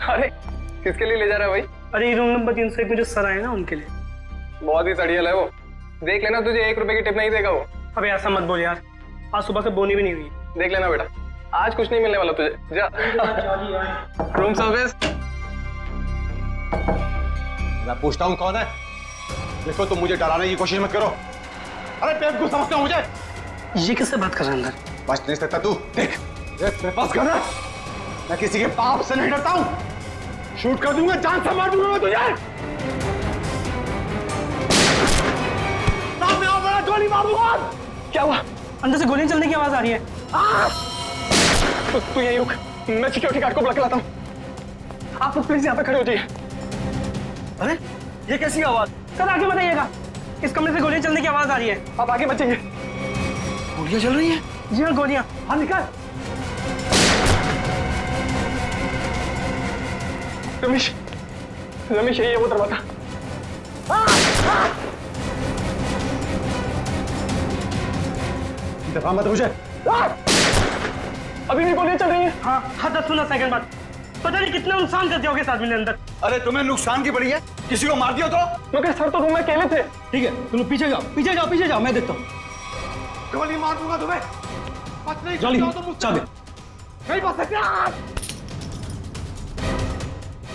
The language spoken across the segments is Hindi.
अरे किसके लिए ले जा रहा है भाई? अरे रूम नंबर 301 में जो सर आए ना उनके लिए। बहुत ही सड़ियल है वो, देख लेना तुझे 1 रुपए की टिप नहीं देगा वो। अबे ऐसा मत बोल यार, आज सुबह से बोनी भी नहीं हुई। देख लेना बेटा, आज कुछ नहीं मिलने वाला तुझे, जा। Room service. मैं पूछता हूँ कौन है? देखो तुम मुझे डराने की कोशिश मत करो। अरे बेवकूफ समझता हूँ मुझे। ये किससे बात कर रहा है अंदर? बच नहीं सकता तू। देख मेरे पास गन है, मैं किसी के बाप से नहीं डरता हूँ। शूट कर दूंगा, जान से मार दूंगा मैं तुझे। सामने आओ, बड़ा गोली मारूंगा। क्या हुआ? अंदर से गोलियां चलने की आवाज आ रही है। तू यहीं रुक, मैं सिक्योरिटी गार्ड को बुला के लाता हूँ। आप लोग प्लीज यहाँ पे खड़े हो जाइए। अरे ये कैसी आवाज? सर आगे बताइएगा, इस कमरे से गोलियां चलने की आवाज आ रही है। आप आगे मत जाइए। गोलियां चल रही है? जी हाँ गोलियां। हाँ निकल। रमेश, रमेश यही है वो दरवाजा। दफा मत मुझे। अभी भी गोलियां चल रही हैं। हाँ हाँ 10-15 सेकंड बाद। पता नहीं कितना नुकसान कर दिया होगा इस आदमी ने अंदर। अरे तुम्हें नुकसान की पड़ी है, किसी को मार दिया तो? मगर सर तो रूम में अकेले थे। ठीक है तुम लोग पीछे जाओ, पीछे जाओ, पीछे जाओ, मैं देखता हूँ। गोली मार दूंगा तुम्हें। बच नहीं जल्दी सकते हो तुम मुझसे। चल। नहीं बच सकते।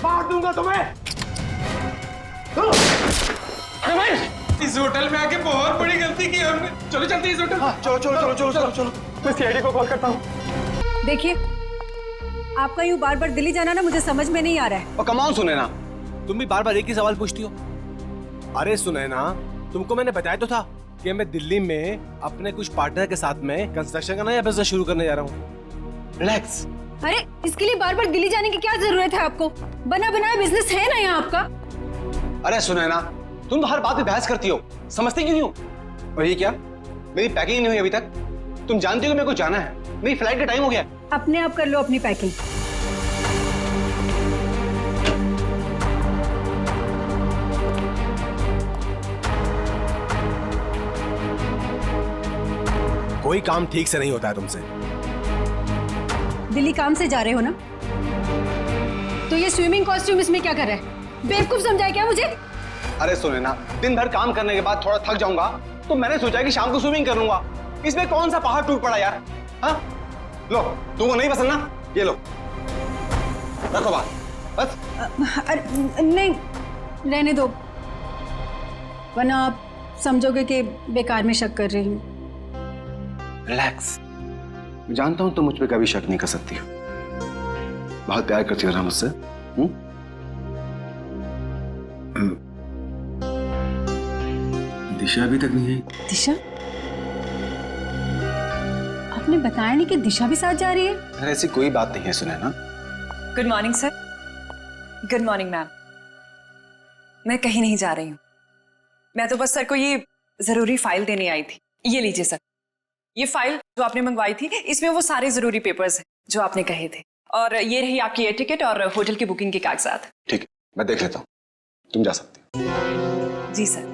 मार दूंगा तुम्हें। रमेश, इस होटल में आके बहुत बड़ी गलती की हमने। चलो जल्दी इस होटल। चलो चलो चलो चलो चलो चलो। मैं सीआईडी को कॉल करता हूँ। देखिए, आपका यूं बार बार दिल्ली जाना ना मुझे समझ में नहीं आ रहा है। और कमाओ सुनैना, तुम भी बार बार एक ही सवाल पूछती हो। अरे सुनैना, तुमको मैंने बताया तो था कि मैं दिल्ली में अपने कुछ पार्टनर के साथ में कंस्ट्रक्शन का नया बिजनेस शुरू करने जा रहा हूँ। रिलैक्स। अरे इसके लिए बार बार दिल्ली जाने की क्या जरूरत है आपको? बना बनाया बिजनेस है ना यहाँ आपका। अरे सुनैना, तुम तो हर बात पे बहस करती हो, समझती क्यों नहीं हो? और ये क्या, मेरी पैकिंग नहीं हुई अभी तक? तुम जानती हो कि मेरे को जाना है, मेरी फ्लाइट का टाइम हो गया। अपने आप कर लो अपनी पैकिंग। कोई काम ठीक से नहीं होता है तुमसे। दिल्ली काम से जा रहे हो ना, तो ये स्विमिंग कॉस्ट्यूम इसमें क्या कर रहा है? बेवकूफ समझाए क्या मुझे? अरे सुनैना, दिन भर काम करने के बाद थोड़ा थक जाऊंगा तो मैंने सोचा कि शाम को स्विमिंग कर लूंगा। इसमें कौन सा पहाड़ टूट पड़ा यार? हाँ लो, तुमको नहीं पसंद ना, ये लो रखो बात बस। अरे नहीं, रहने दो, वरना आप समझोगे कि बेकार में शक कर रही हूँ। रिलैक्स, मैं जानता हूं तुम मुझ पे कभी शक नहीं कर सकती हो। बहुत प्यार करती हो ना मुझसे। दिशा अभी तक नहीं आई। दिशा? आपने बताया नहीं कि दिशा भी साथ जा रही है? अरे ऐसी कोई बात नहीं है Sunaina. Good morning sir. Good morning ma'am. मैं कहीं नहीं जा रही हूँ, मैं तो बस सर को ये जरूरी फाइल देने आई थी। ये लीजिए सर, ये फाइल जो आपने मंगवाई थी, इसमें वो सारे जरूरी पेपर्स हैं जो आपने कहे थे, और ये रही आपकी एयर टिकट और होटल की बुकिंग के कागजात। ठीक है, मैं देख लेता हूँ, तुम जा सकती हो। जी सर,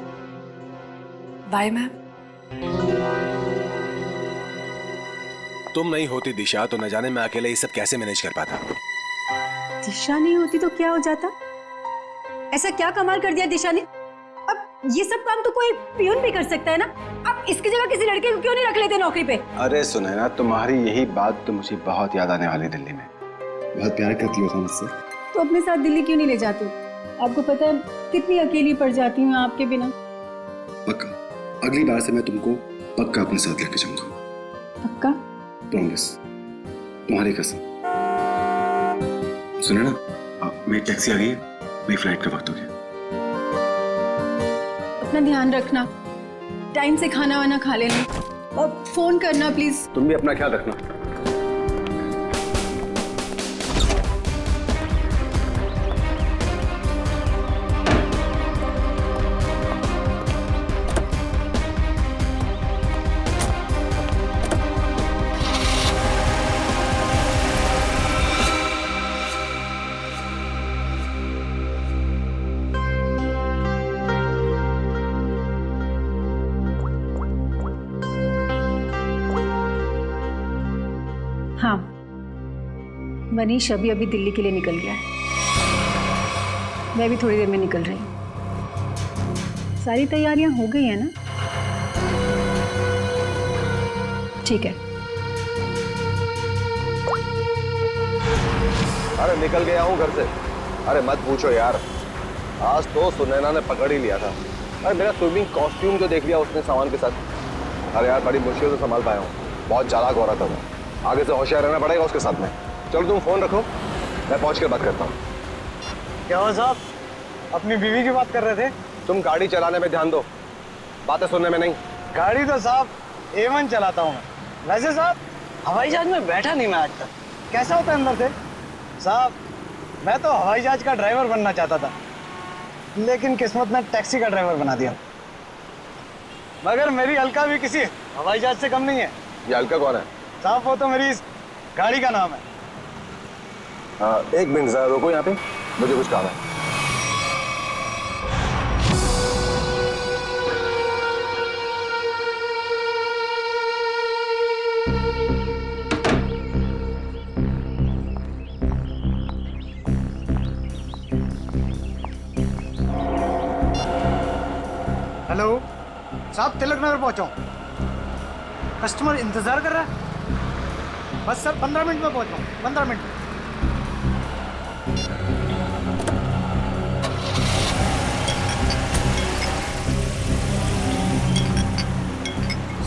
बाय मैम। तुम नहीं होती दिशा तो न जाने मैं अकेले ये सब कैसे मैनेज कर पाता। दिशा नहीं होती तो क्या हो जाता? ऐसा क्या कमाल कर दिया दिशा ने? अब ये सब काम तो कोई पियून भी कर सकता है ना। अब इसकी जगह किसी लड़के को क्यों नहीं रख लेते नौकरी पे? अरे सुनैना, तुम्हारी यही बात तो मुझे बहुत याद आने वाली दिल्ली में। बहुत प्यार करती हो तुम मुझसे। तो अपने साथ दिल्ली क्यों नहीं ले जाते? आपको पता है कितनी अकेली पड़ जाती हूँ आपके बिना। पक्का, अगली बार से मैं तुमको पक्का अपने साथ लेके जाऊंगा। पक्का? प्रॉमिस, तुम्हारी कसम। सुने ना, मेरी टैक्सी आ गई है, मेरी फ्लाइट का वक्त हो गया। अपना ध्यान रखना, टाइम से खाना वाना खा लेना और फोन करना प्लीज। तुम भी अपना ख्याल रखना। हाँ, मनीष अभी दिल्ली के लिए निकल गया है। मैं भी थोड़ी देर में निकल रही हूँ। सारी तैयारियां हो गई हैं ना? ठीक है। अरे निकल गया हूँ घर से। अरे मत पूछो यार, आज तो सुनैना ने पकड़ ही लिया था। अरे मेरा स्विमिंग कॉस्ट्यूम जो देख लिया उसने सामान के साथ। अरे यार बड़ी मुश्किल से संभाल पाया हूँ, बहुत चालाक औरत है वो। आगे से होशियार रहना पड़ेगा उसके साथ में। चलो तुम फोन रखो, मैं पहुंच कर बात करता हूँ। क्या हुआ साहब, अपनी बीवी की बात कर रहे थे? तुम गाड़ी चलाने में ध्यान दो, बातें सुनने में नहीं। गाड़ी तो साहब A1 चलाता हूँ मैं। वैसे साहब हवाई जहाज में बैठा नहीं मैं आज तक। कैसा होता है अंदर से? साहब मैं तो हवाई जहाज का ड्राइवर बनना चाहता था, लेकिन किस्मत ने टैक्सी का ड्राइवर बना दिया। मगर मेरी अलका भी किसी हवाई जहाज से कम नहीं है। ये अलका कौन है? साहब वो तो मेरी इस गाड़ी का नाम है। एक मिनट जरा रुको यहाँ पे, मुझे कुछ काम है। हेलो साहब, तिलक नगर पहुंचा हूं। कस्टमर इंतजार कर रहा है। बस सर 15 मिनट में पहुंचा हूं, 15 मिनट में।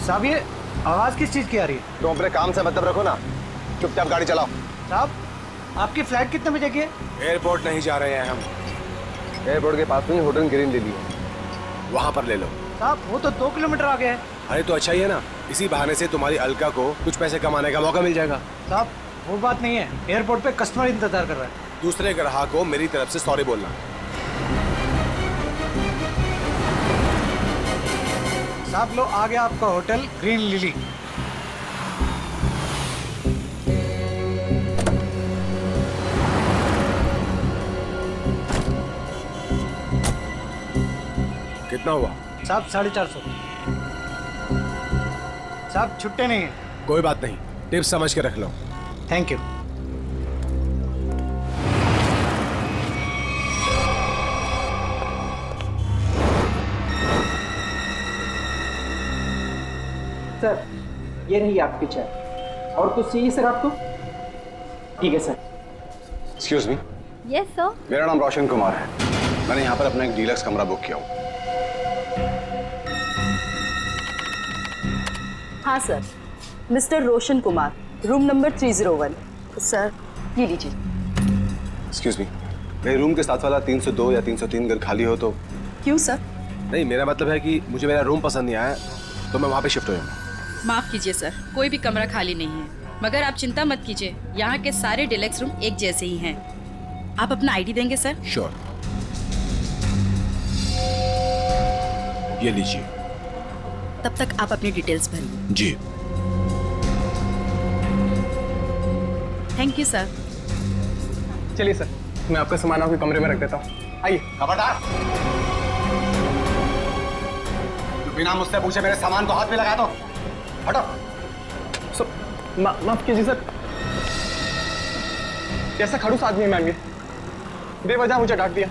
साहब ये आवाज किस चीज की आ रही है? तुम अपने काम से मतलब रखो ना, चुपचाप गाड़ी चलाओ। साहब आपकी फ्लाइट कितने बजे की है? एयरपोर्ट नहीं जा रहे हैं हम। एयरपोर्ट के पास में होटल ग्रीन ले लिया, वहां पर ले लो। साहब वो तो 2 किलोमीटर आगे है। अरे तो अच्छा ही है ना, इसी बहाने से तुम्हारी अलका को कुछ पैसे कमाने का मौका मिल जाएगा। साहब वो बात नहीं है, एयरपोर्ट पे कस्टमर इंतजार कर रहा है। दूसरे ग्राहक को मेरी तरफ से सॉरी बोलना। साहब लो आ गया आपका होटल ग्रीन लिली। कितना हुआ? साहब 450। साहब छुट्टे नहीं है। कोई बात नहीं, टिप्स समझ के रख लो। Thank you. सर ये रही आपकी चाय, और कुछ चाहिए सर आपको? ठीक है sir. Excuse me. Yes sir. मेरा नाम रोशन कुमार है, मैंने यहाँ पर अपना एक डीलक्स कमरा बुक किया हूँ। हाँ sir, mister Roshan Kumar, room number 301। Sir ये लीजिए। एक्सक्यूज मी, मेरे रूम के साथ वाला 302 या 303 घर खाली हो तो? क्यों सर? नहीं, मेरा मतलब है कि मुझे मेरा रूम पसंद नहीं आया तो मैं वहाँ पे शिफ्ट हो जाऊँगा। माफ कीजिए सर, कोई भी कमरा खाली नहीं है, मगर आप चिंता मत कीजिए, यहाँ के सारे डिलक्स रूम एक जैसे ही हैं। आप अपना आईडी देंगे सर? श्योर। ये लीजिए। तब तक आप अपनी डिटेल्स भरिए। जी। Thank you sir. चलिए सर, मैं आपका सामान आपके कमरे में रख देता हूँ। आइए। खबरदार, तू बिना मुझसे पूछे मेरे सामान को हाथ में लगा दो। हटो। सर माफ कीजिए सर, कैसा खड़ूस आदमी है मैम ये, बेवजह मुझे डांट दिया।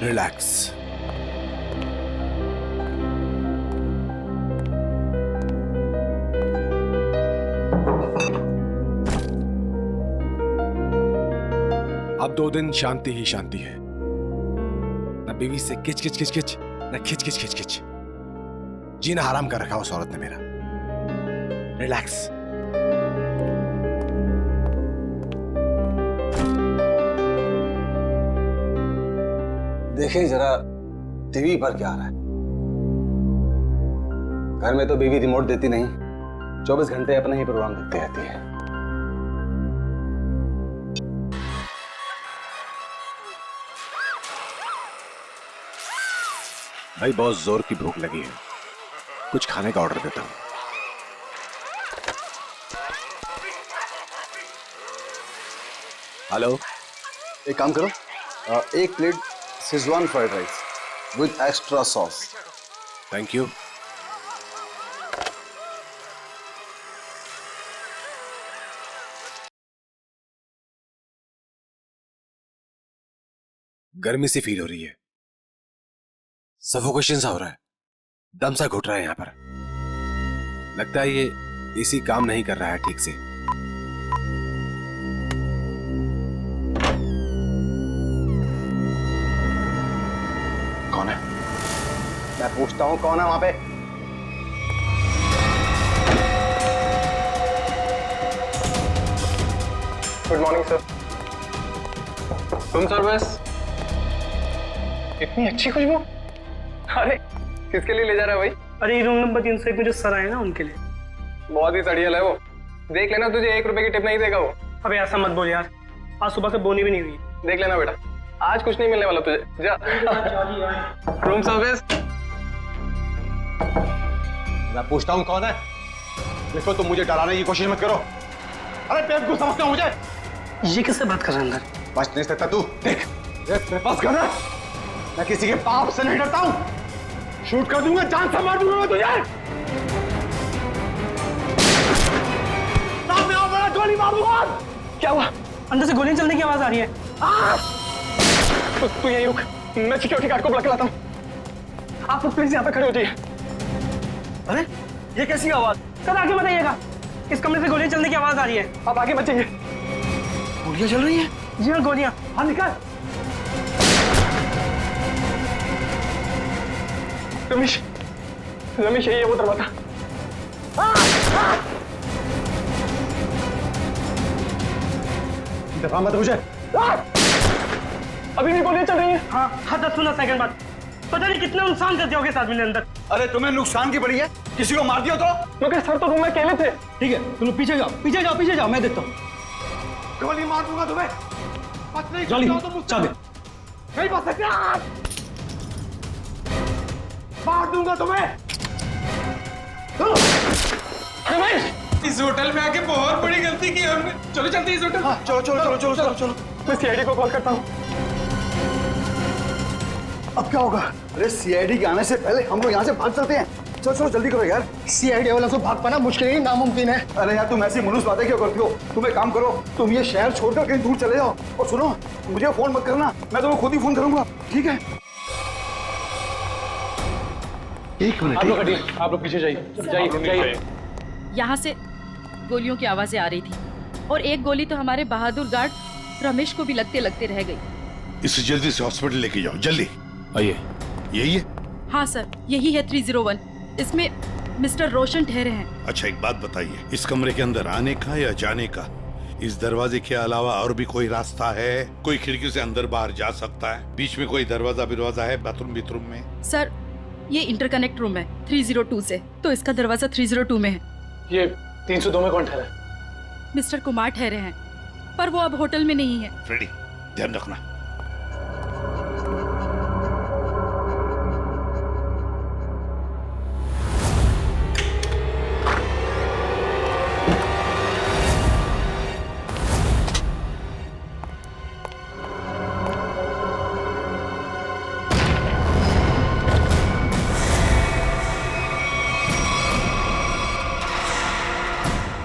रिलैक्स। अब 2 दिन शांति ही शांति है, न बीवी से किच किच किच किच, न खिच खिच खिच खिच। जीना हराम कर रखा उस औरत ने मेरा। रिलैक्स। देखिए जरा टीवी पर क्या आ रहा है। घर में तो बीवी रिमोट देती नहीं, 24 घंटे अपने ही प्रोग्राम देखती रहती है। भाई बहुत जोर की भूख लगी है, कुछ खाने का ऑर्डर देता हूं। हेलो, एक काम करो, एक plate Schezwan fried rice with extra sauce. Thank you. गर्मी सी फील हो रही है, सफोकेशन सा हो रहा है, दम सा घुट रहा है यहां पर। लगता है ये एसी काम नहीं कर रहा है ठीक से। कौन है? मैं पूछता हूं कौन है वहां पे? Good morning sir. Room service. इतनी अच्छी खुशबू? अरे किसके लिए ले जा रहा है भाई? अरे रूम नंबर 301 में जो सर आए ना उनके लिए। बहुत ही सड़ियल है वो, देख लेना तुझे 1 रुपए की टिप नहीं देगा वो। अबे ऐसा मत बोल यार, आज सुबह से बोनी भी नहीं हुई। देख लेना बेटा, आज कुछ नहीं मिलने वाला तुझे, जा। Room service. मैं पूछता हूं कौन है? देखो तुम मुझे डराने की कोशिश मत करो। अरे बेवकूफ समझते हो मुझे? ये किससे बात कर रहा है अंदर? बच नहीं सकता तू। देख मेरे पास गन है, मैं किसी के पाप से नहीं डरता हूं। शूट कर दूंगा, जान से मार दूंगा मैं तुझे। सामने आओ, बड़ा गोली मार दूंगा। क्या हुआ? अंदर से गोलियां चलने की आवाज आ रही है। तू यहीं रुक, मैं सिक्योरिटी गार्ड को बुला के लाता हूं। आप लोग प्लीज यहाँ पे खड़े हो जाइए। अरे ये कैसी आवाज? सर आगे बताइएगा, इस कमरे से गोलियां चलने की आवाज आ रही है। आप आगे बचिए। गोलियां चल रही हैं? जी हाँ गोलियां। हाँ निकाल। रमेश, रमेश यही है वो दरवाजा। दफा मत मुझे। अभी भी गोलियां चल रही हैं। हाँ 10-15 सेकंड बाद। पता नहीं कितना नुकसान कर दिया होगा इस आदमी ने अंदर। अरे तुम्हें नुकसान की पड़ी है, किसी को मार दिया तो? मगर सर तो रूम में अकेले थे। ठीक है तुम पीछे जाओ, पीछे जाओ, पीछे जाओ, मैं देखता हूँ। गोली मार दूंगा तुम्हें। बच नहीं जल्दी सकते हो तुम चाबी। नहीं बच सकते। मार दूंगा तुम्हें। रमेश, इस होटल में आके बहुत बड़ी गलती की हमने। चलो चलते इस होटल। चलो चलो चलो चलो चलो चलो। मैं सीआईडी को कॉल करता हूँ। अब क्या होगा? अरे सीआईडी के आने से पहले हम लोग यहाँ से भाग चलते हैं। चलो चलो जल्दी करो यार। सीआईडी वाला से भाग पाना मुश्किल ही नामुमकिन है। अरे यार तुम ऐसी मुनुस बातें क्यों करती हो? तुम एक काम करो, तुम ये शहर छोड़कर कहीं दूर चले जाओ। और सुनो, मुझे फोन मत करना, मैं तुम्हें खुद ही फोन करूंगा, ठीक है? एक मिनट। आप लोग पीछे जाइए। यहाँ से गोलियों की आवाजें आ रही थी और एक गोली तो हमारे बहादुर गार्ड रमेश को भी लगते लगते रह गई। इसे जल्दी से हॉस्पिटल लेके जाओ, जल्दी। आइए। यही है? हाँ सर, यही है 301। इसमें मिस्टर रोशन ठहरे हैं। अच्छा एक बात बताइए, इस कमरे के अंदर आने का या जाने का इस दरवाजे के अलावा और भी कोई रास्ता है? कोई खिड़की से अंदर बाहर जा सकता है? बीच में कोई दरवाजा है बाथरूम में? सर ये इंटरकनेक्ट रूम है 302 से, तो इसका दरवाजा 302 में है। ये 302 में कौन ठहरा है? मिस्टर कुमार ठहरे हैं, पर वो अब होटल में नहीं है। फ्रेडी, ध्यान रखना।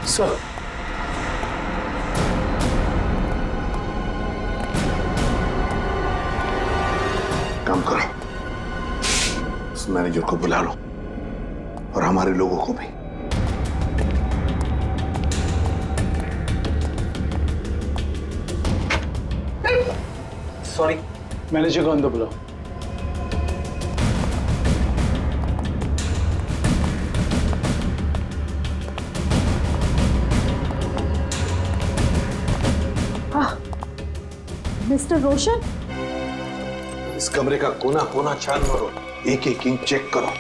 सर काम करो, उस मैनेजर को बुला लो और हमारे लोगों को भी। सॉरी, मैनेजर को अंदर बुलाओ। मिस्टर रोशन, इस कमरे का कोना कोना छान मारो, एक एक इंच चेक करो।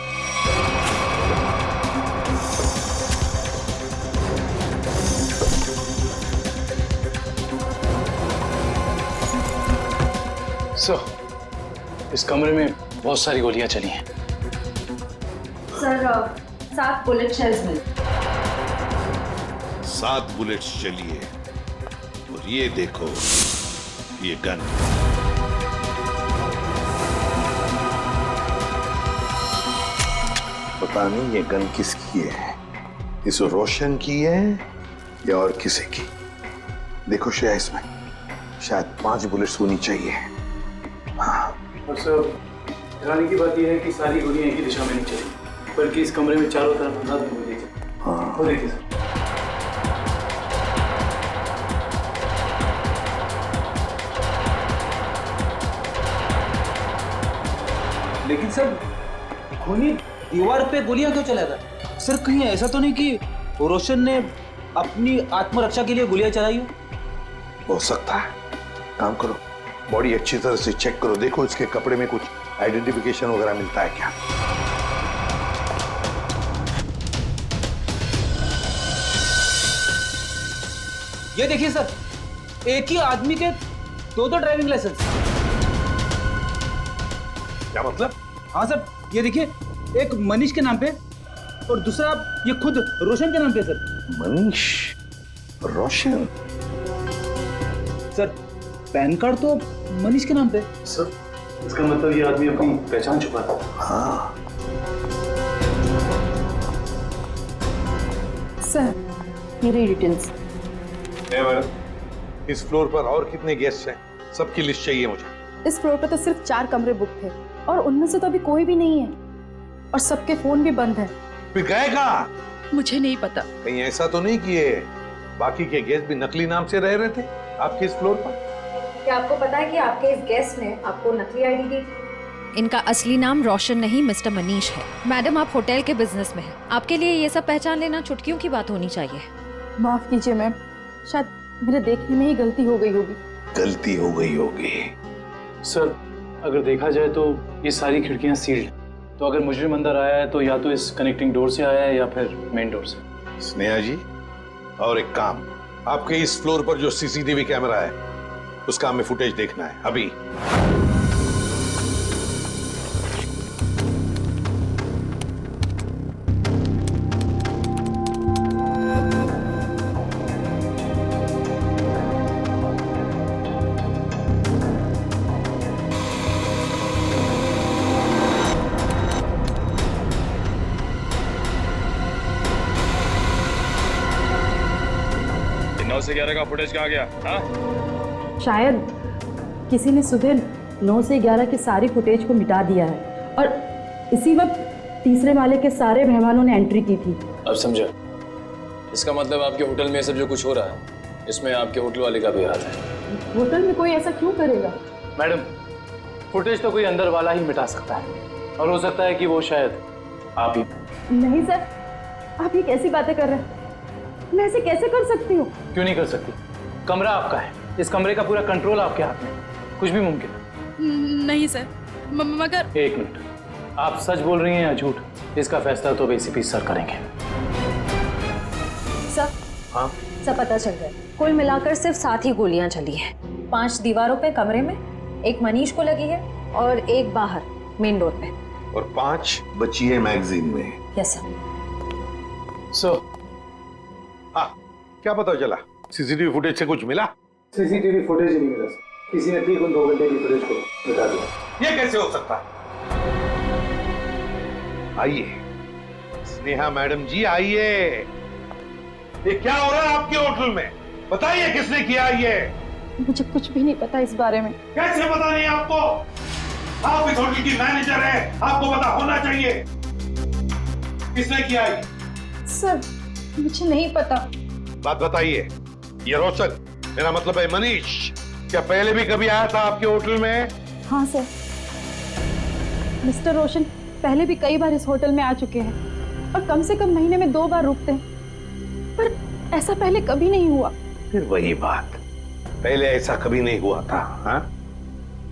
इस कमरे में बहुत सारी गोलियां चली हैं। सर 7 बुलेट शेल्स मिले। 7 बुलेट्स चली है। और ये देखो, ये गन। पता नहीं ये गन किसकी है, इस रोशन की है या और किसी की। देखो श्रेया, इसमें शायद 5 बुलेट्स होनी चाहिए। हाँ। और सर, हैरानी की बात यह है कि सारी गोलियां एक ही दिशा में नहीं चली, बल्कि इस कमरे में चारों तरफ अंदाज गोलियां चली। हाँ। वो देखिए सर। लेकिन सर, खूनी दीवार पे गोलियां क्यों चलाता? सर, कहीं ऐसा तो नहीं कि रोशन ने अपनी आत्मरक्षा के लिए गोलियां चलाई हो सकता है। काम करो, बॉडी अच्छी तरह से चेक करो, देखो इसके कपड़े में कुछ आइडेंटिफिकेशन वगैरह मिलता है क्या। ये देखिए सर, एक ही आदमी के 2 ड्राइविंग लाइसेंस। क्या मतलब? हाँ सर, ये देखिए, एक मनीष के नाम पे और दूसरा ये खुद रोशन के नाम पे सर। मनीष, रोशन। सर, पैन कार्ड तो मनीष के नाम पे। सर, इसका मतलब ये आदमी अपनी पहचान छुपाता था। हाँ। सर, मेरी डिटेल्स। इस फ्लोर पर और कितने गेस्ट हैं? सबकी लिस्ट चाहिए मुझे। इस फ्लोर पे तो सिर्फ 4 कमरे बुक थे और उनमें से तो अभी कोई भी नहीं है और सबके फोन भी बंद है। फिर गए कहाँ? मुझे नहीं पता। कहीं ऐसा तो नहीं किए बाकी के गेस्ट भी नकली नाम से रह रहे थे आपके इस फ्लोर पर? क्या आपको पता है कि आपके इस गेस्ट ने आपको नकली आईडी दी? इनका असली नाम रोशन नहीं मिस्टर मनीष है। मैडम, आप होटल के बिजनेस में हैं। आपके लिए ये सब पहचान लेना चुटकियों की बात होनी चाहिए। माफ कीजिए मैम, शायद मेरे देखने में ही गलती हो गई होगी। गलती हो गई होगी। सर, अगर देखा जाए तो ये सारी खिड़कियां सील्ड हैं, तो अगर मुजरिम अंदर आया है तो या तो इस कनेक्टिंग डोर से आया है या फिर मेन डोर से। स्नेहा जी, और एक काम, आपके इस फ्लोर पर जो सीसीटीवी कैमरा है उसका हमें फुटेज देखना है अभी। से 11 का फुटेज कहाँ गया? हाँ? शायद किसी ने सुबह 9 से 11 के सारी फुटेज को मिटा दिया है और इसी वक्त तीसरे माले के सारे मेहमानों ने एंट्री की थी। अब समझा। इसका मतलब आपके होटल में सब जो कुछ हो रहा है इसमें आपके होटल वाले का भी हाथ है। होटल में कोई ऐसा क्यों करेगा? मैडम, फुटेज तो कोई अंदर वाला ही मिटा सकता है और हो सकता है कि वो शायद आप ही। नहीं सर, आप ये कैसी बातें कर रहे हैं? मैं ऐसे कैसे कर सकती हूँ? क्यों नहीं कर सकती? कमरा आपका है, इस कमरे का पूरा कंट्रोल आपके हाथ में, कुछ भी मुमकिन है। नहीं सर, मगर। एक मिनट, आप सच बोल रही हैं या झूठ? इसका फैसला तो एसीपी सर करेंगे। सर, हाँ? सब पता चल गया। कुल मिलाकर सिर्फ 7 ही गोलियां चली हैं। 5 दीवारों पे कमरे में, 1 मनीष को लगी है और 1 बाहर मेन डोर पे, और 5 बची है मैगजीन में। Yes sir. सर, हाँ, क्या पता चला? सीसीटीवी फुटेज से कुछ मिला? सीसीटीवी फुटेज ही नहीं मिला सर। किसी ने ठीक उन 2 घंटे की फुटेज को मिटा दिया। ये कैसे हो सकता है? आइए स्नेहा मैडम जी, आइए। ये क्या हो रहा है आपके होटल में? बताइए किसने किया ये? मुझे कुछ भी नहीं पता इस बारे में। कैसे पता नहीं आपको? आप इस होटल की मैनेजर है, आपको पता होना चाहिए। किसने किया ये? सर, मुझे नहीं पता। बात बताइए। ये रोशन, मेरा मतलब है मनीष, क्या पहले भी कभी आया था आपके होटल में? हाँ सर, मिस्टर रोशन पहले भी कई बार इस होटल में आ चुके हैं और कम से कम महीने में 2 बार रुकते हैं, पर ऐसा पहले कभी नहीं हुआ। फिर वही बात, पहले ऐसा कभी नहीं हुआ था। हाँ?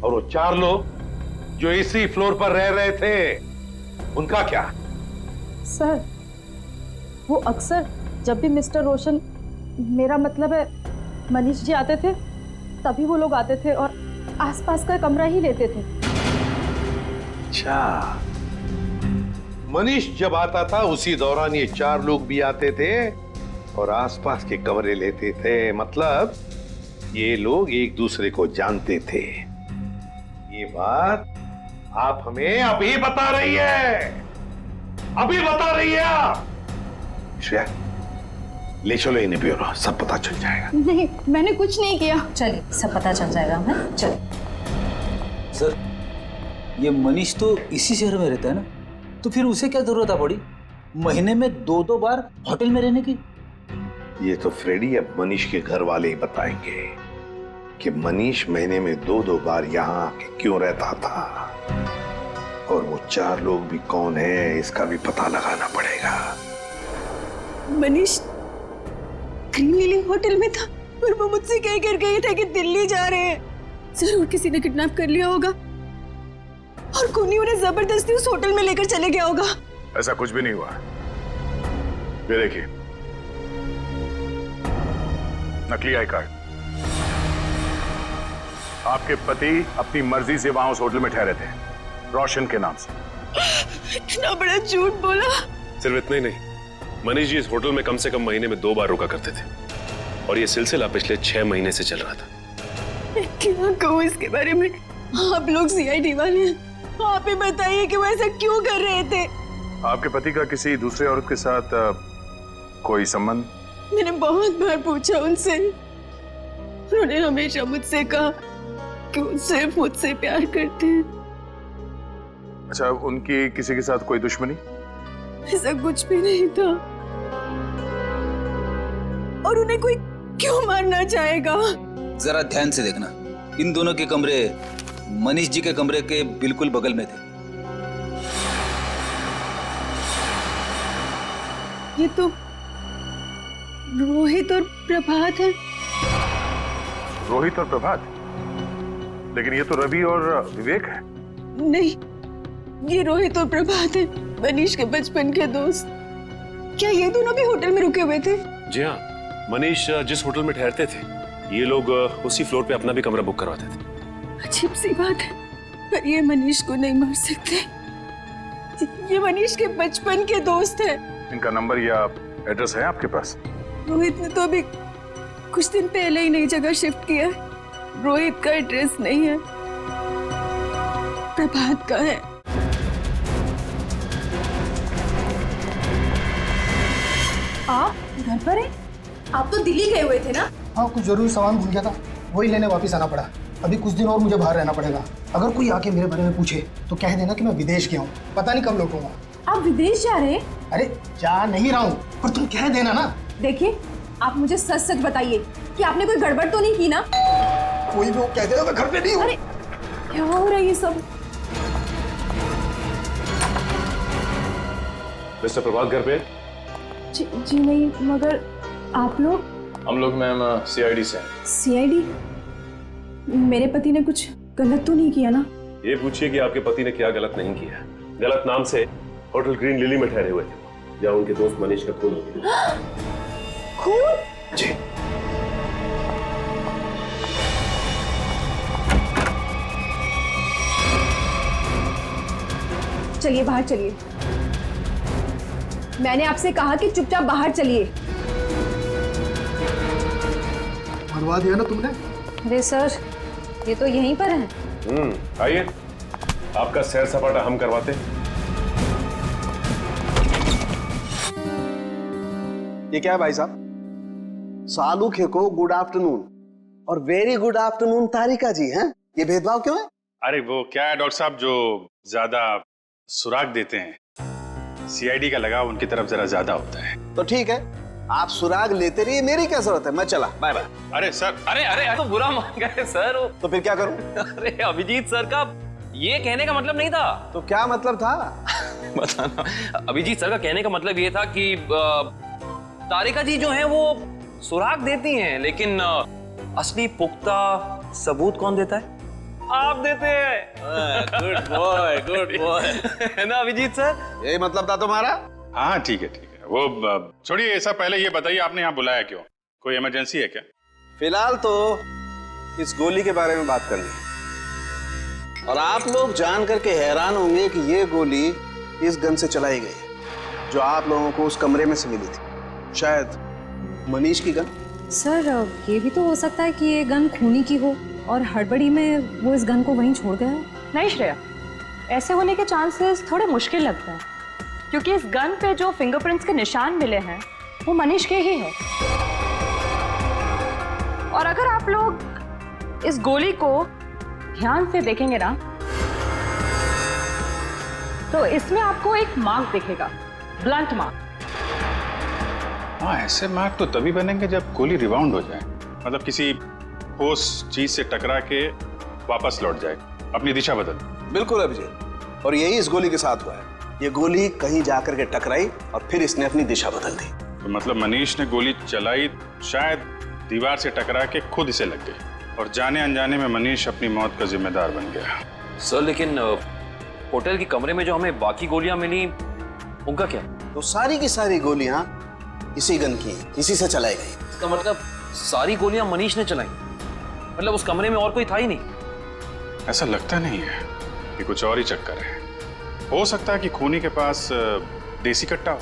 और वो 4 लोग जो इसी फ्लोर पर रह रहे थे, उनका क्या? सर, वो अक्सर जब भी मिस्टर रोशन, मेरा मतलब है मनीष जी आते थे, तभी वो लोग आते थे और आसपास का कमरा ही लेते थे। अच्छा, मनीष जब आता था उसी दौरान ये 4 लोग भी आते थे और आसपास के कमरे लेते थे। मतलब ये लोग एक दूसरे को जानते थे। ये बात आप हमें अभी बता रही है, अभी बता रही है आप। श्रेया, ले चलो इन्हें ब्यूरो, सब पता चल जाएगा। नहीं, मैंने कुछ नहीं किया। चलिए, सब पता चल जाएगा हमें। चलिए। सर, ये मनीष तो इसी शहर में रहता है ना, तो फिर उसे क्या जरूरत आ पड़ी महीने में 2-2 बार होटल में रहने की? ये तो फ्रेडी अब मनीष के घर वाले ही बताएंगे कि मनीष महीने में 2-2 बार यहाँ आके क्यों रहता था, और वो 4 लोग भी कौन है इसका भी पता लगाना पड़ेगा। मनीष ग्रीन लिली होटल में था और वो मुझसे कह कर गए थे कि दिल्ली जा रहे हैं। जरूर किसी ने किडनैप कर लिया होगा और कोनी उन्हें जबरदस्ती उस होटल में लेकर चले गया होगा। ऐसा कुछ भी नहीं हुआ। ये देखिए, नकली आई कार्ड। आपके पति अपनी मर्जी से वहां उस होटल में ठहरे थे, रोशन के नाम से। इतना बड़ा झूठ बोला। सिर्फ इतना ही नहीं, मनीष जी इस होटल में कम से कम महीने में 2 बार रुका करते थे और ये सिलसिला पिछले 6 महीने से चल रहा था। मैं क्या कहूँ इसके बारे में? आप लोग सीआईडी वाले हैं, आप ही बताइए कि वो ऐसा क्यों कर रहे थे। आपके पति का किसी दूसरे औरत के साथ कोई संबंध? मैंने बहुत बार पूछा उनसे, उन्होंने हमेशा मुझसे कहा कि वो सिर्फ मुझसे प्यार करते हैं। अच्छा, उनकी किसी के साथ कोई दुश्मनी? ऐसा कुछ भी नहीं था। और उन्हें कोई क्यों मारना चाहेगा? जरा ध्यान से देखना, इन दोनों के कमरे मनीष जी के कमरे के बिल्कुल बगल में थे। ये तो रोहित और प्रभात है। रोहित और प्रभात? लेकिन ये तो रवि और विवेक है। नहीं, ये रोहित और प्रभात है, मनीष के बचपन के दोस्त। क्या ये दोनों भी होटल में रुके हुए थे? जी हाँ, मनीष जिस होटल में ठहरते थे ये लोग उसी फ्लोर पे अपना भी कमरा बुक करवाते थे। अजीब सी बात है, पर ये मनीष को नहीं मार सकते। ये मनीष के बचपन के दोस्त हैं। इनका नंबर या एड्रेस है आपके पास? रोहित ने तो अभी कुछ दिन पहले ही नई जगह शिफ्ट किया है। रोहित का एड्रेस नहीं है, प्रभात का है। आप घर पर हैं? आप तो दिल्ली गए हुए थे ना? हाँ, कुछ जरूरी सामान भूल गया था, वही लेने वापस आना पड़ा। अभी कुछ दिन और मुझे बाहर रहना पड़ेगा। अगर कोई आके मेरे बारे में पूछे तो कह देना कि मैं विदेश गया हूँ, पता नहीं कब लौटूंगा। आप विदेश जा रहे हैं? अरे जा नहीं रहा हूँ, पर तुम कह देना ना। देखिए, आप मुझे सच सच बताइए कि आपने कोई गड़बड़ तो नहीं की ना? कोई भी वो कह देगा मैं घर पे नहीं हूँ। अरे क्या हो रहा है ये सब? मिस्टर प्रभात घर पे? जी नहीं, मगर आप लोग? हम लोग मैम सीआईडी से हैं। सीआईडी? मेरे पति ने कुछ गलत तो नहीं किया ना? ये पूछिए कि आपके पति ने क्या गलत नहीं किया। गलत नाम से होटल ग्रीन लिली में ठहरे हुए थे जहाँ उनके दोस्त मनीष का खून हो गया। खून? जी। चलिए बाहर चलिए। मैंने आपसे कहा कि चुपचाप बाहर चलिए। मरवा दिया ना तुमने? अरे सर, ये तो यहीं पर है। आइए, आपका सैर सपाटा हम करवाते। ये क्या है भाई साहब? सालूखे को गुड आफ्टरनून और वेरी गुड आफ्टरनून तारिका जी हैं? ये भेदभाव क्यों है? अरे वो क्या है डॉक्टर साहब, जो ज्यादा सुराग देते हैं, सीआईडी का लगाव उनकी तरफ जरा ज्यादा होता है। तो ठीक है, आप सुराग लेते रहिए, मेरी क्या जरूरत है, मैं चला, बाय बाय। अरे सर, अरे तो बुरा मान गए सर। तो फिर क्या करूं? अरे अभिजीत सर का ये कहने का मतलब नहीं था। तो क्या मतलब था? बताना। अभिजीत सर का कहने का मतलब ये था कि तारिका जी जो है वो सुराग देती हैं, लेकिन असली पुख्ता सबूत कौन देता है? आप देते हैं। Good boy, good boy. है ना अभिजीत सर? यही मतलब था तुम्हारा? हाँ ठीक है ठीक है, वो छोड़िए। ऐसा पहले ये बताइए, आपने यहाँ बुलाया क्यों? कोई इमरजेंसी है क्या? फिलहाल तो इस गोली के बारे में बात करनी है। और आप लोग जान करके हैरान होंगे कि ये गोली इस गन से चलाई गई है जो आप लोगों को उस कमरे में से मिली थी। शायद मनीष की गन। सर ये भी तो हो सकता है कि ये गन खूनी की हो और हड़बड़ी में वो इस गन को वहीं छोड़ गया हो। नहीं श्रेया, ऐसे होने के चांसेस थोड़े मुश्किल लगते हैं, क्योंकि इस गन पे जो फिंगरप्रिंट्स के निशान मिले हैं वो मनीष के ही हैं। और अगर आप लोग इस गोली को ध्यान से देखेंगे ना, तो इसमें आपको एक मार्क दिखेगा, ब्लंट मार्क। हाँ, ऐसे मार्क तो तभी बनेंगे जब गोली रिबाउंड हो जाए, मतलब किसी ठोस चीज से टकरा के वापस लौट जाए, अपनी दिशा बदल। बिल्कुल अभिजीत, और यही इस गोली के साथ हुआ है। ये गोली कहीं जाकर के टकराई और फिर इसने अपनी दिशा बदल दी। तो मतलब मनीष ने गोली चलाई, शायद दीवार से टकरा के खुद इसे लग गई और जाने अनजाने में मनीष अपनी मौत का जिम्मेदार बन गया। सर लेकिन होटल के कमरे में जो हमें बाकी गोलियां मिली, उनका क्या? तो सारी की सारी गोलियां इसी गन की, इसी से चलाई गई। इसका मतलब सारी गोलियां मनीष ने चलाई, मतलब उस कमरे में और कोई था ही नहीं? ऐसा लगता नहीं है, कि कुछ और ही चक्कर है। हो सकता है कि खूनी के पास देसी कट्टा हो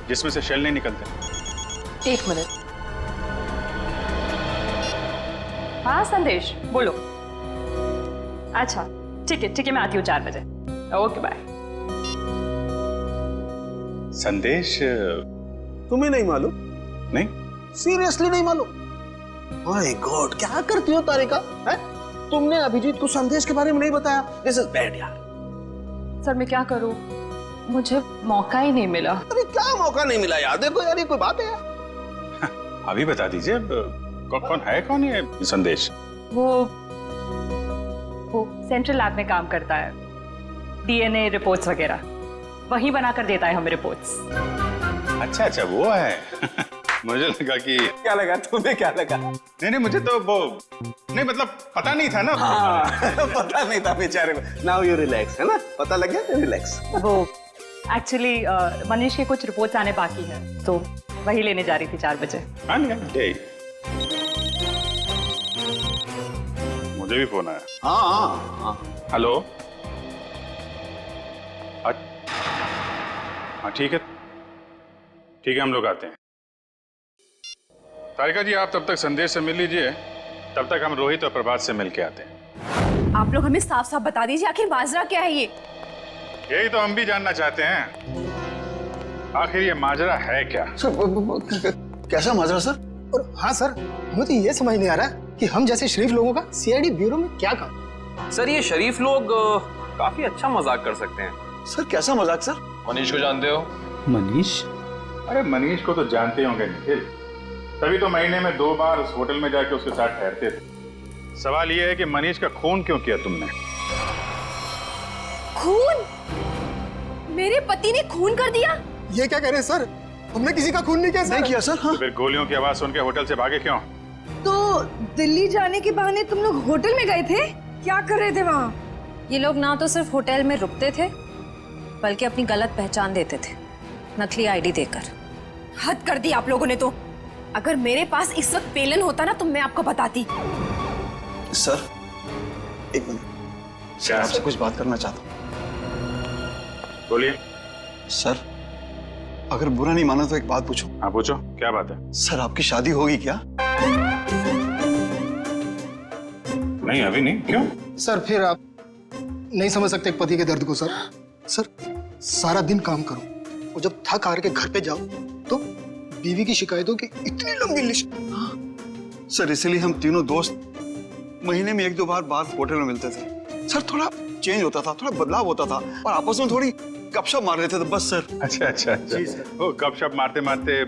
जिसमें से शेल नहीं निकलते। 1 मिनट। हाँ संदेश, बोलो। अच्छा ठीक है, मैं आती हूँ 4 बजे। Okay bye. संदेश तुम्हें नहीं मालूम? नहीं, सीरियसली नहीं मालूम? माय गॉड, क्या करती हो तारिका? है? तुमने अभिजीत को संदेश के बारे में नहीं बताया। दिस इज बैड यार। सर मैं क्या करूं, मुझे मौका ही नहीं मिला। अरे क्या मौका नहीं मिला यार? देखो यार, ये कोई बात है यार? अभी बता दीजिए, कौन है संदेश? वो सेंट्रल लैब में काम करता है, डीएनए रिपोर्ट्स वगैरह वही बनाकर देता है हमें रिपोर्ट्स। अच्छा वो है। मुझे लगा कि क्या लगा तुम्हें? क्या लगा? नहीं मुझे तो वो नहीं, मतलब पता नहीं था ना। हाँ, पता नहीं था बेचारे को। नाउ यू रिलैक्स, है ना? पता लग गया तो रिलैक्स। वो एक्चुअली मनीष के कुछ रिपोर्ट्स आने बाकी है, तो वही लेने जा रही थी 4 बजे। मुझे भी फोन आया। हाँ। हेलो। हाँ ठीक है, हम लोग आते हैं। तारिका जी, आप तब तक संदेश से मिल लीजिए, तब तक हम रोहित और प्रभात से मिल के आते हैं। आप लोग हमें साफ साफ बता दीजिए, आखिर माजरा क्या है ये? यही तो हम भी जानना चाहते हैं, आखिर ये माजरा है क्या? सर, कैसा माजरा सर? और हाँ सर, हमें तो ये समझ नहीं आ रहा कि हम जैसे शरीफ लोगों का सीआईडी ब्यूरो में क्या काम? सर ये शरीफ लोग काफी अच्छा मजाक कर सकते हैं। सर कैसा मजाक सर? मनीष को जानते हो? मनीष? अरे मनीष को तो जानते होंगे निखिल, तभी तो महीने में 2 बार उस होटल में जाके उसके साथ ठहरते थे। सवाल ये है कि मनीष का खून क्यों किया तुमने? खून? मेरे पति ने खून कर दिया? ये क्या कह रहे हैं सर? हमने किसी का खून नहीं किया सर। नहीं किया सर। हाँ? तो फिर गोलियों की आवाज सुन के होटल से भागे क्यों? तो दिल्ली जाने के बहाने तुम लोग होटल में गए थे? क्या कर रहे थे वहाँ? ये लोग ना तो सिर्फ होटल में रुकते थे, बल्कि अपनी गलत पहचान देते थे, नकली आईडी देकर। हद कर दी आप लोगों ने तो। अगर मेरे पास इस वक्त पेलन होता ना तो मैं आपको बताती। सर एक मिनट, सर आपसे कुछ बात करना चाहता हूँ। बोलिए। सर अगर बुरा नहीं माना तो एक बात पूछूं? हाँ पूछो, क्या बात है? सर आपकी शादी होगी क्या? नहीं अभी नहीं। क्यों? सर फिर आप नहीं समझ सकते पति के दर्द को सर। सर सारा दिन काम करो और जब थक हार के घर पे जाओ तो बीवी की शिकायतों की इतनी लंबी लिस्ट। सर इसलिए हम तीनों दोस्त महीने में 1-2 बार होटल में मिलते थे। सर थोड़ा चेंज होता था, थोड़ा बदलाव होता था और आपस में थोड़ी गपशप मार लेते थे बस सर। अच्छा। जी सर। वो गपशप मारते मारते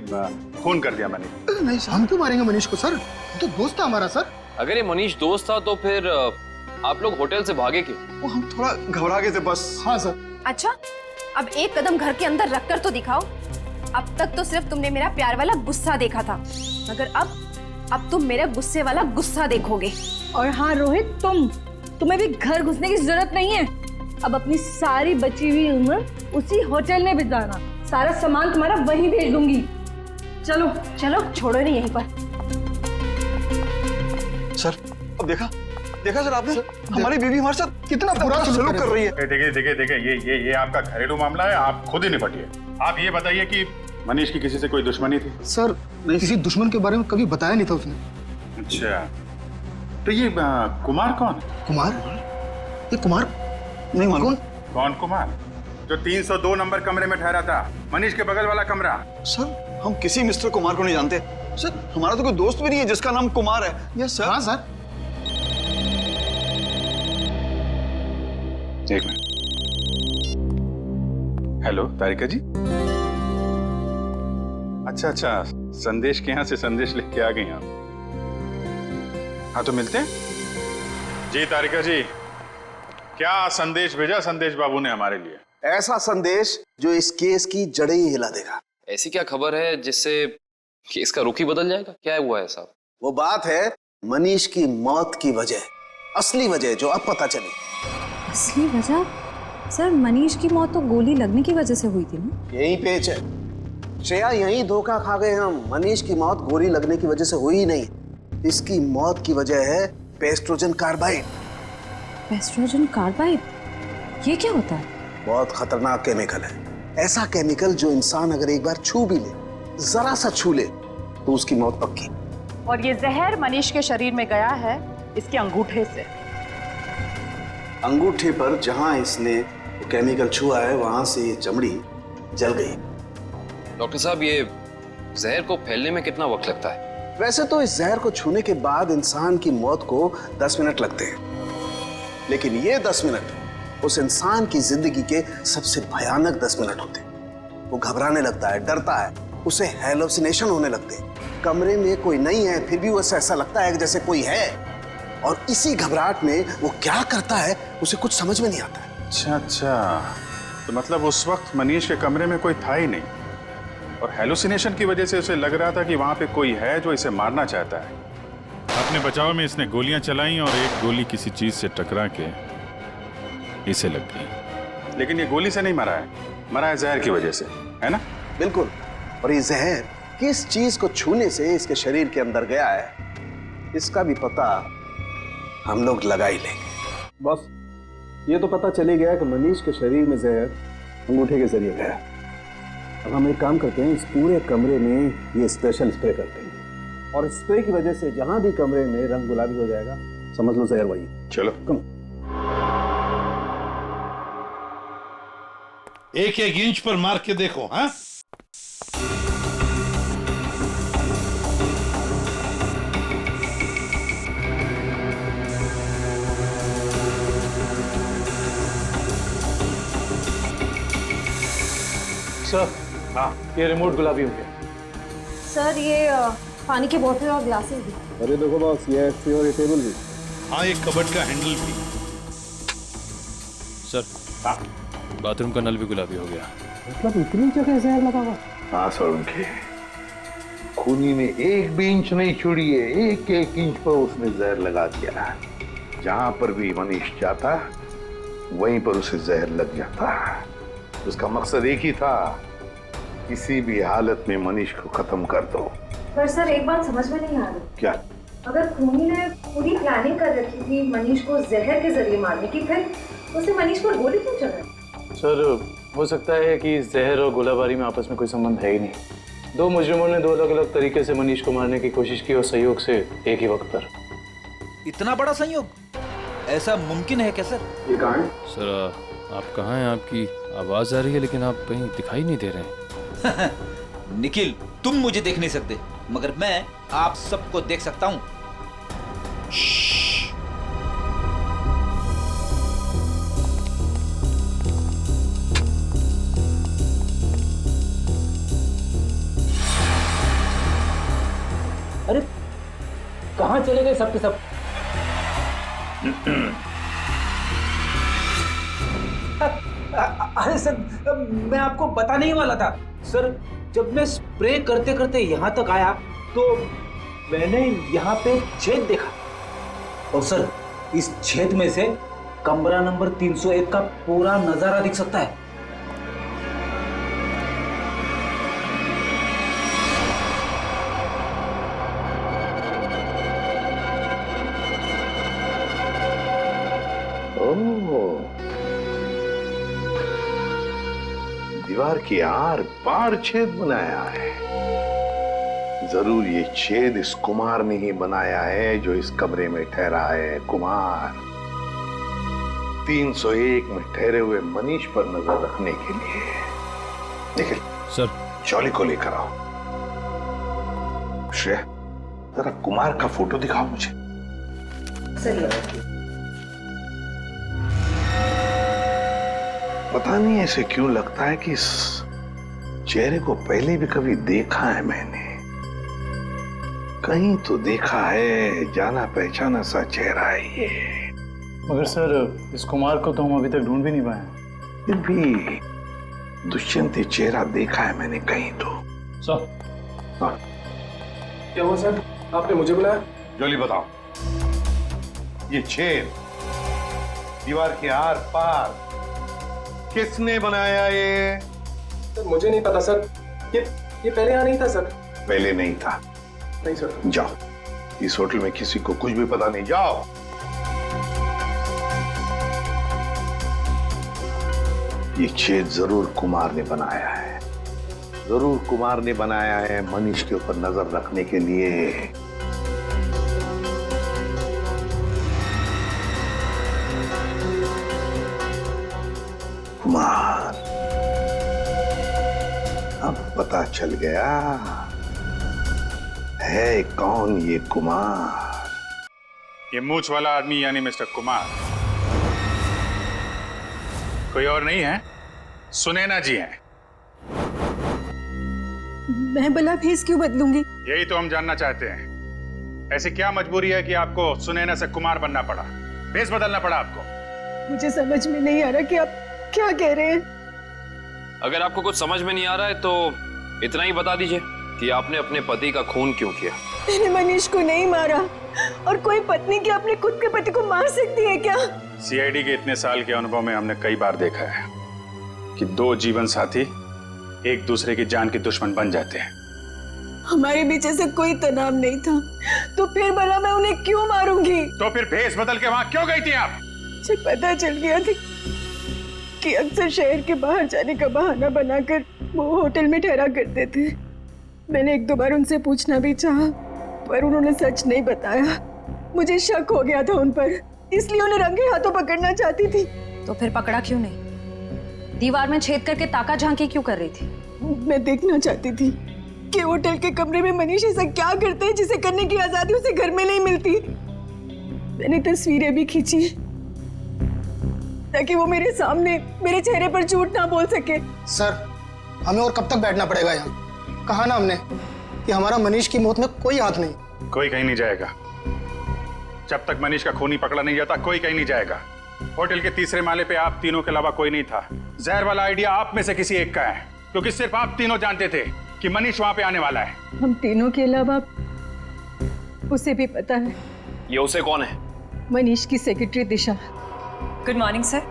खून कर दिया मैंने। नहीं सर, हम क्यों मारेंगे मनीष को सर? तो दोस्त था हमारा सर। अगर ये मनीष दोस्त था तो फिर आप लोग होटल से भागे क्यों? वो हम थोड़ा घबरा गए थे बस। हाँ सर। अच्छा, अब एक कदम घर के अंदर रखकर तो दिखाओ। अब तक तो सिर्फ तुमने मेरा प्यार वाला गुस्सा देखा था, मगर अब तुम मेरा गुस्से वाला गुस्सा देखोगे। और हाँ रोहित, तुम्हें भी घर घुसने की जरूरत नहीं है। अब अपनी सारी बची हुई उम्र उसी होटल में बिताना। सारा सामान तुम्हारा वहीं भेज दूंगी। चलो छोड़ो नहीं यहीं पर। सर अब देखा, देखा सर आपने, हमारी बीवी हमारे साथ कितना बुरा सलूक कर रही है। देखिए ये आपका घरेलू मामला है, आप खुद ही निपटिए। आप ये बताइए कि मनीष की किसी से कोई दुश्मनी थी? सर नहीं, किसी दुश्मन के बारे में कभी बताया नहीं था उसने। अच्छा, तो ये कुमार कौन है? कुमार? ये कुमार नहीं मालूम। कौन कुमार? जो 302 नंबर कमरे में ठहरा था, मनीष के बगल वाला कमरा। सर हम किसी मिस्टर कुमार को नहीं जानते सर, हमारा तो कोई दोस्त भी नहीं है जिसका नाम कुमार है। Yes sir. हाँ सर। एक मिनट। हेलो तारिका जी। अच्छा, संदेश के यहाँ से संदेश लिख के आ गई आप। हाँ तो मिलते हैं। जी तारिका जी, क्या संदेश भेजा संदेश बाबू ने हमारे लिए? ऐसा संदेश जो इस केस की जड़ें ही हिला देगा। ऐसी क्या खबर है जिससे केस का रुख ही बदल जाएगा? क्या हुआ है साहब? वो बात है मनीष की मौत की वजह, असली वजह जो अब पता चली। असली वजह? सर मनीष की मौत तो गोली लगने की वजह से हुई थी ना? यही पेच है श्रेया, यही धोखा खा गए हम। मनीष की मौत गोली लगने की वजह से हुई ही नहीं, इसकी मौत की वजह है पेस्ट्रोजन कार्बाइड। पेस्ट्रोजन कार्बाइड? ये क्या होता है? बहुत खतरनाक केमिकल है। ऐसा केमिकल जो इंसान अगर एक बार छू भी ले, जरा सा छू ले, तो उसकी मौत पक्की। और ये जहर मनीष के शरीर में गया है इसके अंगूठे से। अंगूठे पर जहां इसने केमिकल छुआ है वहां से ये चमड़ी जल गई। डॉक्टर साहब, ये जहर को फैलने में कितना वक्त लगता है? वैसे तो इस जहर को छूने के बाद इंसान की मौत को 10 मिनट लगते हैं, लेकिन ये 10 मिनट उस इंसान की जिंदगी के सबसे भयानक 10 मिनट होते हैं। वो घबराने लगता है, डरता है, उसे हैलुसिनेशन होने लगते हैं। कमरे में कोई नहीं है फिर भी उसे ऐसा लगता है जैसे कोई है, और इसी घबराहट में वो क्या करता है उसे कुछ समझ में नहीं आता है। अच्छा, तो मतलब उस वक्त मनीष के कमरे में कोई था ही नहीं, और हेलुसिनेशन की वजह से उसे लग रहा था कि वहां पे कोई है जो इसे मारना चाहता है। अपने बचाव में इसने गोलियां चलाई और एक गोली किसी चीज से टकरा के इसे लग गई। लेकिन ये गोली से नहीं मरा है जहर की वजह से, है ना? बिल्कुल। और ये जहर किस चीज को छूने से इसके शरीर के अंदर गया है, इसका भी पता हम लोग लगा ही लेंगे। बस ये तो पता चली गया कि मनीष के शरीर में जहर अंगूठे के जरिए गया। अब हम एक काम करते हैं, इस पूरे कमरे में ये स्पेशल स्प्रे करते हैं, और स्प्रे की वजह से जहां भी कमरे में रंग गुलाबी हो जाएगा, समझ लो जहर वही। चलो कम। एक इंच पर मार के देखो। हाँ, सर ये रिमोट गुलाबी हो गया। सर ये पानी की बोतल और ग्लासेस भी। अरे देखो बॉस, ये और ये टेबल भी। हाँ, एक कबर्ड का हैंडल भी। सर बाथरूम का नल भी गुलाबी हो गया। मतलब इतनी जगह जहर लगा हुआ? हाँ सर, उनके खूनी ने एक भी इंच नहीं छोड़ी है, एक एक इंच पर उसने जहर लगा दिया। जहां पर भी मनीष जाता वहीं पर उसे जहर लग जाता। उसका मकसद एक ही था, किसी भी हालत में मनीष को खत्म कर दो। पर सर एक बात समझ में नहीं आ रही। क्या? अगर खूनी ने पूरी प्लानिंग कर रखी थी मनीष को जहर के जरिए मारने की, फिर उसने मनीष पर गोली क्यों चलाई? सर हो सकता है कि जहर और गोलाबारी में आपस में कोई संबंध है ही नहीं। दो मुजरिमों ने दो अलग अलग तरीके से मनीष को मारने की कोशिश की, और संयोग से एक ही वक्त पर। इतना बड़ा संयोग ऐसा मुमकिन है क्या सर? ये कहाँ है? सर आप कहाँ हैं? आपकी आवाज आ रही है लेकिन आप कहीं दिखाई नहीं दे रहे हैं। निखिल, तुम मुझे देख नहीं सकते, मगर मैं आप सबको देख सकता हूं। अरे कहाँ चले गए सब के सब? अरे सर, मैं आपको बताने ही वाला था। सर जब मैं स्प्रे करते करते यहाँ तक आया तो मैंने यहाँ पे छेद देखा, और सर इस छेद में से कमरा नंबर 301 का पूरा नजारा दिख सकता है। दीवार के आर पार छेद बनाया है। जरूर ये छेद इस कुमार ने ही बनाया है जो इस कमरे में ठहरा है। कुमार 301 में ठहरे हुए मनीष पर नजर रखने के लिए। निखिल सर, जॉली को लेकर आओ। श्रेया, जरा कुमार का फोटो दिखाओ मुझे। पता नहीं ऐसे क्यों लगता है कि इस चेहरे को पहले भी कभी देखा है मैंने। कहीं तो देखा है, जाना पहचाना सा चेहरा है ये। मगर सर, इस कुमार को तो हम अभी तक ढूंढ भी नहीं पाए। फिर भी दुष्यंत ये चेहरा देखा है मैंने कहीं तो। सर, क्या हुआ सर? आपने मुझे बुलाया? जॉली बताओ, ये छेद दीवार के आर पार किसने बनाया ये? सर मुझे नहीं पता सर। ये पहले यहाँ नहीं था सर। पहले नहीं था? नहीं सर। जाओ, इस होटल में किसी को कुछ भी पता नहीं। जाओ। ये छेद जरूर कुमार ने बनाया है, जरूर कुमार ने बनाया है मनीष के ऊपर नजर रखने के लिए। कुमार, अब पता चल गया है कौन ये कुमार। ये मूंछ वाला आदमी यानी मिस्टर कुमार कोई और नहीं है, सुनैना जी हैं। मैं भला भेस क्यों बदलूंगी? यही तो हम जानना चाहते हैं। ऐसी क्या मजबूरी है कि आपको सुनैना से कुमार बनना पड़ा, भेस बदलना पड़ा आपको? मुझे समझ में नहीं आ रहा कि आप क्या कह रहे हैं। अगर आपको कुछ समझ में नहीं आ रहा है तो इतना ही बता दीजिए कि आपने अपने पति का खून क्यों किया। मैंने मनीष को नहीं मारा। और कोई पत्नी क्या अपने खुद के पति को मार सकती है क्या? सीआईडी के इतने साल के अनुभव में हमने कई बार देखा है कि दो जीवन साथी एक दूसरे की जान के दुश्मन बन जाते हैं। हमारे बीच ऐसा कोई तनाव नहीं था, तो फिर भला मैं उन्हें क्यों मारूंगी? तो फिर भेस बदल के वहां क्यों गई थी आप? मुझे पता चल गया था कि अक्सर शहर के बाहर जाने का बहाना बनाकर वो होटल में ठहरा करते थे। मैंने एक दो बार उनसे पूछना भी चाहा, पर उन्होंने सच नहीं बताया। मुझे शक हो गया था उन पर, इसलिए उन्हें रंगे हाथों पकड़ना चाहती थी। तो फिर पकड़ा क्यों नहीं? दीवार में छेद करके ताका झांकी क्यों कर रही थी? मैं देखना चाहती थी कि होटल के कमरे में मनीष ऐसा क्या करते हैं जिसे करने की आजादी उसे घर में नहीं मिलती। मैंने तस्वीरें भी खींची ताकि वो मेरे सामने मेरे चेहरे पर झूठ ना बोल सके। सर, हमें और कब तक बैठना पड़ेगा यहाँ? कहा ना हमने कि हमारा मनीष की मौत में कोई हाथ नहीं। कोई कहीं नहीं जाएगा जब तक मनीष का खूनी पकड़ा नहीं जाता। कोई कहीं नहीं जाएगा। होटल के तीसरे माले पे आप तीनों के अलावा कोई नहीं था। जहर वाला आइडिया आप में से किसी एक का है, क्योंकि सिर्फ आप तीनों जानते थे कि मनीष वहां पे आने वाला है। हम तीनों के अलावा उसे भी पता है। ये उसे कौन है? मनीष की secretary Disha. Good morning sir.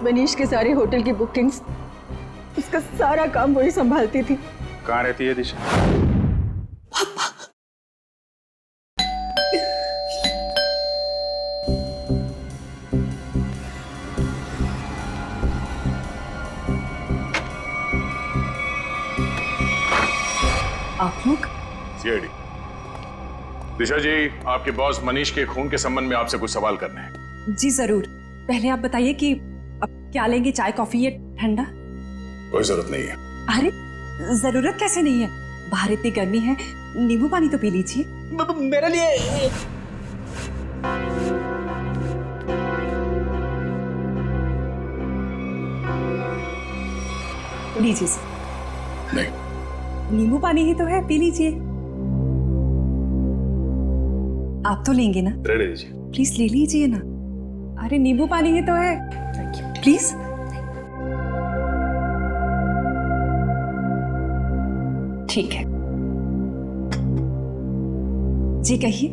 Manish के सारे होटल की बुकिंग्स, उसका सारा काम वही संभालती थी। कहाँ रहती है दिशा? आप लोग? सीआईडी। दिशा जी, आपके बॉस मनीष के खून के संबंध में आपसे कुछ सवाल करने हैं। जी जरूर। पहले आप बताइए कि अब क्या लेंगे, चाय कॉफी या ठंडा? कोई जरूरत नहीं है। अरे जरूरत कैसे नहीं है? बाहर इतनी गर्मी है, नींबू पानी तो पी लीजिए। मेरे लिए लीजिए सर। नहीं, नींबू पानी ही तो है, पी लीजिए। आप तो लेंगे ना? रहने दीजिए। प्लीज ले लीजिए ना। अरे नींबू पानी ही तो है, प्लीज। ठीक है जी, कहिए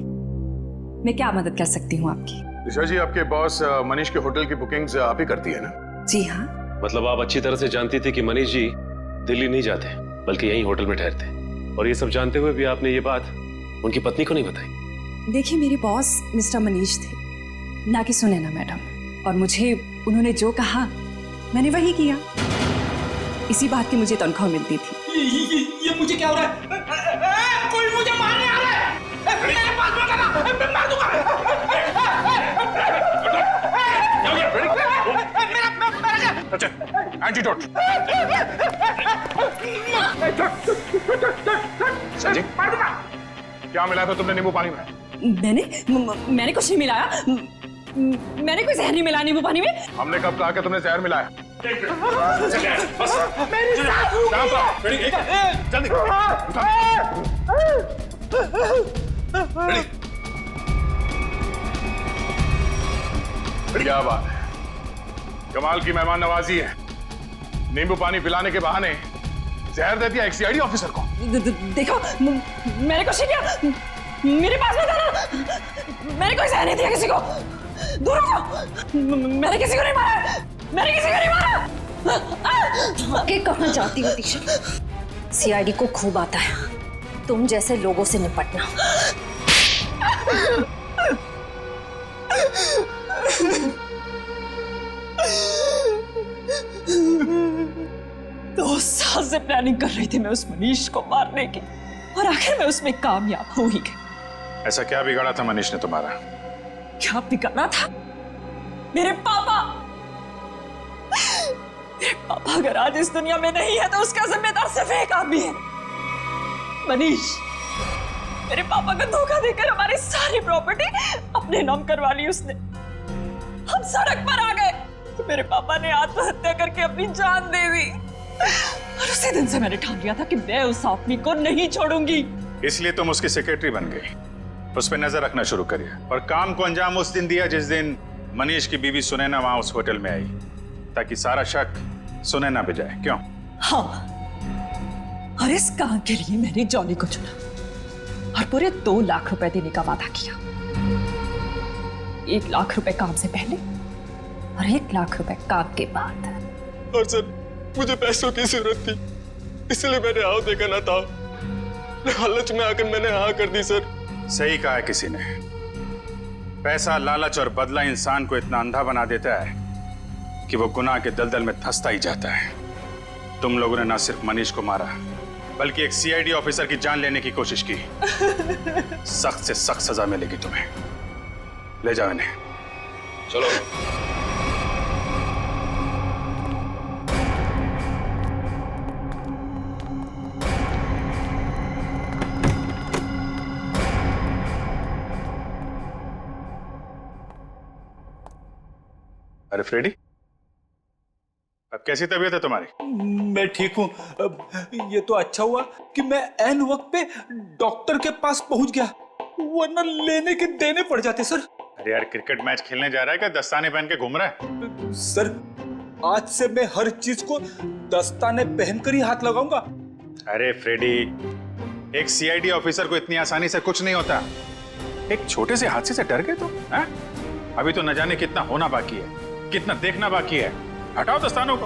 मैं क्या मदद कर सकती हूँ आपकी? दिशा जी, आपके बॉस मनीष के होटल की बुकिंग्स आप ही करती है ना? जी हाँ। मतलब आप अच्छी तरह से जानती थी कि मनीष जी दिल्ली नहीं जाते बल्कि यहीं होटल में ठहरते, और ये सब जानते हुए भी आपने ये बात उनकी पत्नी को नहीं बताई? देखिए, मेरे बॉस मिस्टर मनीष थे, ना कि सुनैना मैडम, और मुझे उन्होंने जो कहा मैंने वही किया। इसी बात की मुझे तनख्वाह मिलती थी। ये मुझे क्या हो रहा है? कोई मुझे मारने आ रहा है। मेरे पास मत आना, मैं मार दूंगा। अच्छा, एंटीडोट। संजय, क्या मिलाया था तुमने नींबू पानी में? मैंने कुछ नहीं मिलाया। मैंने कोई जहर नहीं मिलाया नींबू पानी में। हमने कब कहा कि तुमने जहर मिलाया? क्या बात है, कमाल की मेहमान नवाजी है। नींबू पानी पिलाने के बहाने जहर दे दिया एक सीआईडी ऑफिसर को। देखो, मैंने कुछ नहीं किया। मेरे पास मत आना। मैंने कोई जहर नहीं दिया किसी को। दूर हो जाओ। मैंने किसी को नहीं मारा। मैंने किसी को नहीं मारा। आगे कहाँ जाती हो दिशा? सीआईडी को खूब आता है तुम जैसे लोगों से निपटना। 2 साल से प्लानिंग कर रही थी मैं उस मनीष को मारने की, और आखिर में उसमें कामयाब हो ही गई। ऐसा क्या बिगाड़ा था मनीष ने तुम्हारा? क्या बिगाड़ा था? मेरे पापा अगर आज इस दुनिया में नहीं है तो उसका जिम्मेदार सिर्फ एक आदमी है, मनीष। मेरे पापा को धोखा देकर हमारी सारी प्रॉपर्टी अपने नाम करवा ली उसने। हम सड़क पर आ गए तो मेरे पापा ने आत्महत्या करके अपनी जान दे दी। और उसी दिन से मैंने ठान लिया था कि मैं उस आदमी को नहीं छोड़ूंगी। इसलिए तुम उसकी सेक्रेटरी बन गई। उस पर नजर रखना शुरू करिए और काम को अंजाम उस दिन दिया जिस दिन मनीष की बीवी सुनैना वहां उस होटल में आई, ताकि सारा शक सुनैना पे जाए। क्यों? हाँ, और इस काम के लिए मैंने जॉनी को चुना और पूरे 2 लाख रुपए देने का वादा किया। 1 लाख रुपए काम से पहले और 1 लाख रुपए काम के बाद। और सर, मुझे पैसों की जरूरत थी, इसलिए मैंने हाँ देखा ना था। लालच में आकर मैंने हाँ कर दी सर। सही कहा है किसी ने, पैसा, लालच और बदला इंसान को इतना अंधा बना देता है कि वो गुनाह के दलदल में धंसता ही जाता है। तुम लोगों ने ना सिर्फ मनीष को मारा बल्कि एक सीआईडी ऑफिसर की जान लेने की कोशिश की। सख्त से सख्त सजा मिलेगी तुम्हें। ले जाओ इन्हें। चलो। अरे फ्रेडी, अब कैसी तबीयत है तुम्हारी? मैं ठीक हूँ। ये तो अच्छा हुआ कि मैं ऐन वक्त पे डॉक्टर के पास पहुंच गया, वरना लेने के देने पड़ जाते सर। अरे यार, क्रिकेट मैच खेलने जा रहा है क्या दस्ताने पहन के घूम रहा है? सर, आज से मैं हर चीज को दस्ताने पहनकर ही हाथ लगाऊंगा। अरे फ्रेडी, एक सीआईडी ऑफिसर को इतनी आसानी से कुछ नहीं होता। एक छोटे से हादसे से डर गए तो? अभी तो न जाने कितना होना बाकी है, कितना देखना बाकी है। हटाओ दस्तानों को।